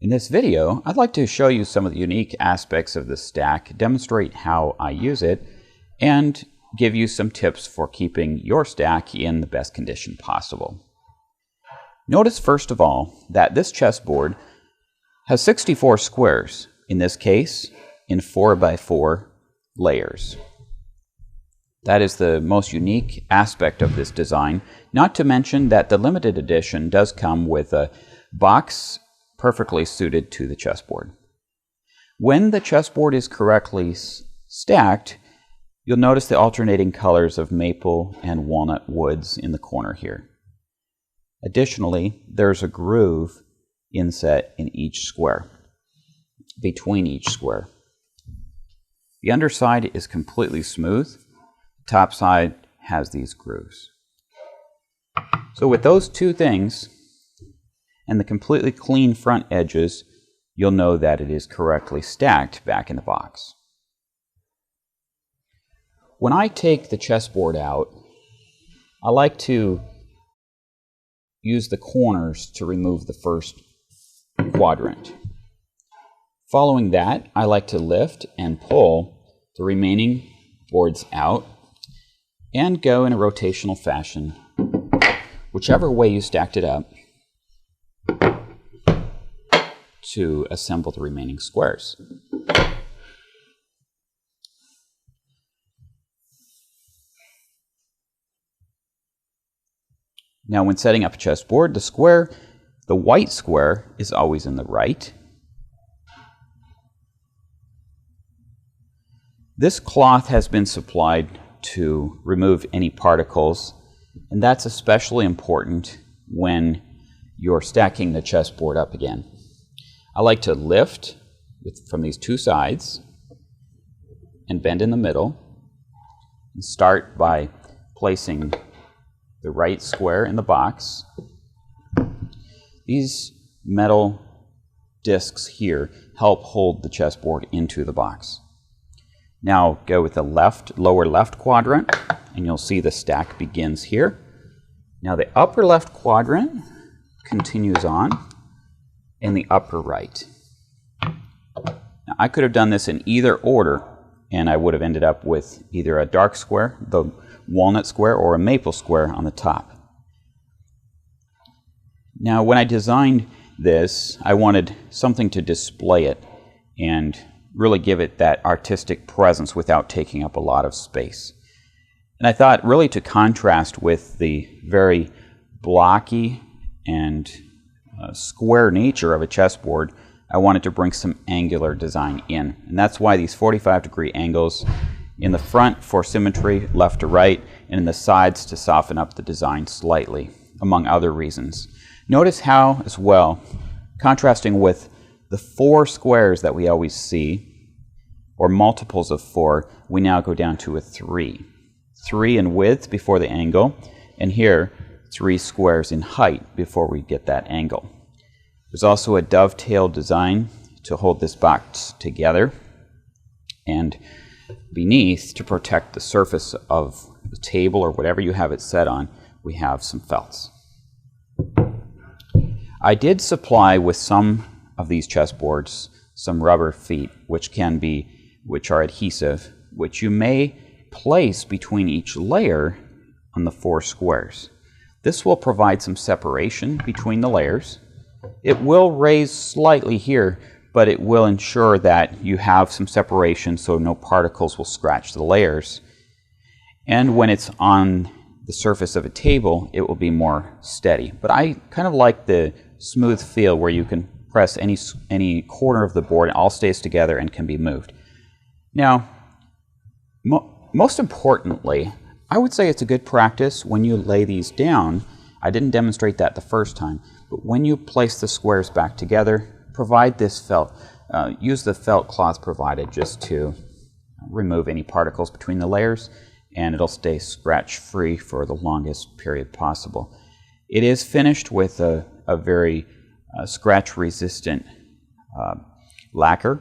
In this video, I'd like to show you some of the unique aspects of the stack, demonstrate how I use it, and give you some tips for keeping your stack in the best condition possible. Notice first of all that this chessboard has 64 squares, in this case in 4x4 layers. That is the most unique aspect of this design, not to mention that the limited edition does come with a box perfectly suited to the chessboard. When the chessboard is correctly stacked, you'll notice the alternating colors of maple and walnut woods in the corner here. Additionally, there's a groove inset in each square, between each square. The underside is completely smooth. The top side has these grooves. So with those two things, and the completely clean front edges, you'll know that it is correctly stacked back in the box. When I take the chessboard out, I like to use the corners to remove the first quadrant. Following that, I like to lift and pull the remaining boards out and go in a rotational fashion, whichever way you stacked it up, to assemble the remaining squares. Now when setting up a chessboard, the white square is always in the right. This cloth has been supplied to remove any particles, and that's especially important when you're stacking the chessboard up again. I like to lift from these two sides and bend in the middle and start by placing the right square in the box. These metal discs here help hold the chessboard into the box. Now go with the lower left quadrant, and you'll see the stack begins here. Now the upper left quadrant continues on in the upper right. Now, I could have done this in either order, and I would have ended up with either a dark square, the walnut square, or a maple square on the top. Now when I designed this, I wanted something to display it and really give it that artistic presence without taking up a lot of space. And I thought really to contrast with the very blocky and square nature of a chessboard, I wanted to bring some angular design in. And that's why these 45-degree angles in the front for symmetry, left to right, and in the sides to soften up the design slightly, among other reasons. Notice how, as well, contrasting with the 4 squares that we always see, or multiples of 4, we now go down to a 3. 3 in width before the angle, and here 3 squares in height before we get that angle. There's also a dovetail design to hold this box together, and beneath, to protect the surface of the table or whatever you have it set on, we have some felts. I did supply with some of these chessboards some rubber feet, which are adhesive, which you may place between each layer on the 4 squares. This will provide some separation between the layers. It will raise slightly here, but it will ensure that you have some separation so no particles will scratch the layers. And when it's on the surface of a table, it will be more steady. But I kind of like the smooth feel where you can press any corner of the board, it all stays together and can be moved. Now, most importantly, I would say it's a good practice when you lay these down. I didn't demonstrate that the first time, but when you place the squares back together, provide this felt. Use the felt cloth provided just to remove any particles between the layers, and it'll stay scratch-free for the longest period possible. It is finished with a very scratch-resistant lacquer,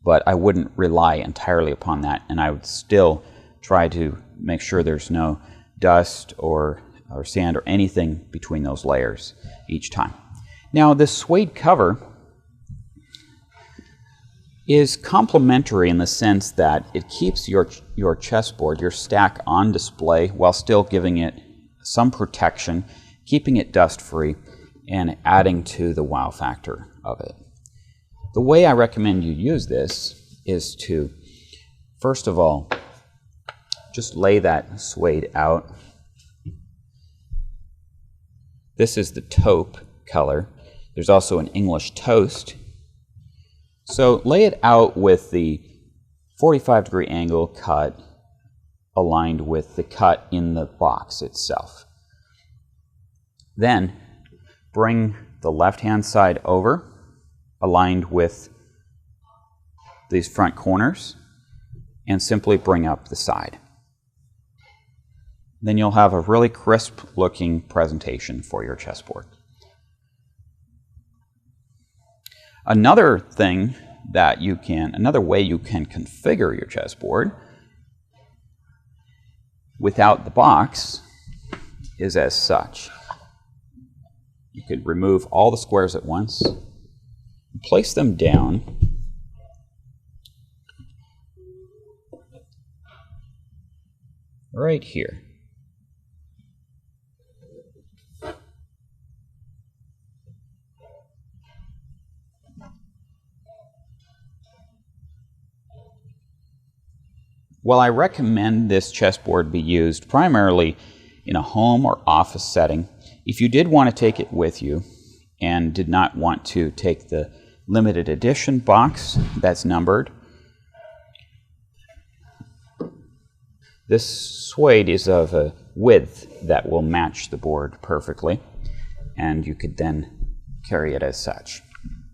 but I wouldn't rely entirely upon that, and I would still try to make sure there's no dust or sand or anything between those layers each time. Now this suede cover is complementary in the sense that it keeps your chessboard, your stack, on display while still giving it some protection, keeping it dust-free, and adding to the wow factor of it. The way I recommend you use this is to, first of all, just lay that suede out. This is the taupe color. There's also an English toast. So lay it out with the 45-degree angle cut aligned with the cut in the box itself. Then bring the left-hand side over, aligned with these front corners, and simply bring up the side. Then you'll have a really crisp-looking presentation for your chessboard. Another thing that another way you can configure your chessboard without the box is as such. You could remove all the squares at once, place them down, right here. While I recommend this chessboard be used primarily in a home or office setting, if you did want to take it with you and did not want to take the limited edition box that's numbered, this suede is of a width that will match the board perfectly, and you could then carry it as such.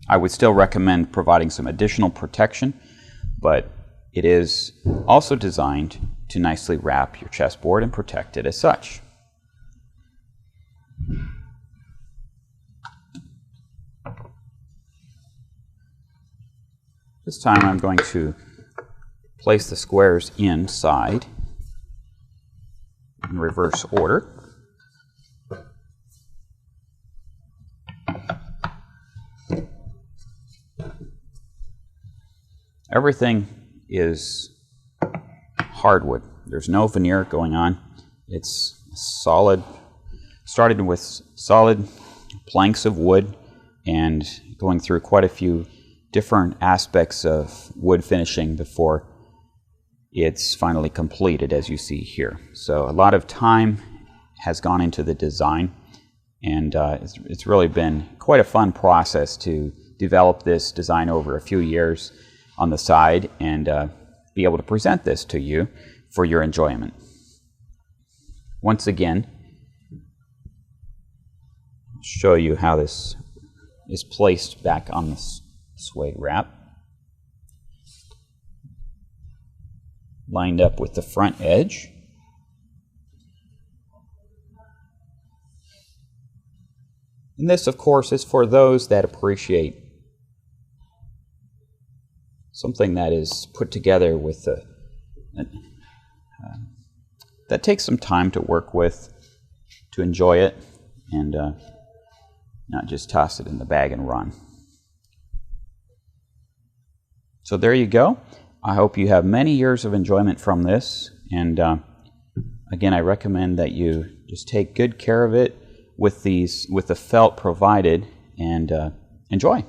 I would still recommend providing some additional protection, but it is also designed to nicely wrap your chessboard and protect it as such. This time I'm going to place the squares inside in reverse order. Everything is hardwood. There's no veneer going on. It's solid, started with solid planks of wood and going through quite a few different aspects of wood finishing before it's finally completed, as you see here. So a lot of time has gone into the design, and it's really been quite a fun process to develop this design over a few years on the side and be able to present this to you for your enjoyment. Once again, I'll show you how this is placed back on the suede wrap. Lined up with the front edge. And this, of course, is for those that appreciate something that is put together with that takes some time to work with, to enjoy it, and not just toss it in the bag and run. So there you go. I hope you have many years of enjoyment from this, and again, I recommend that you just take good care of it with the felt provided, and enjoy.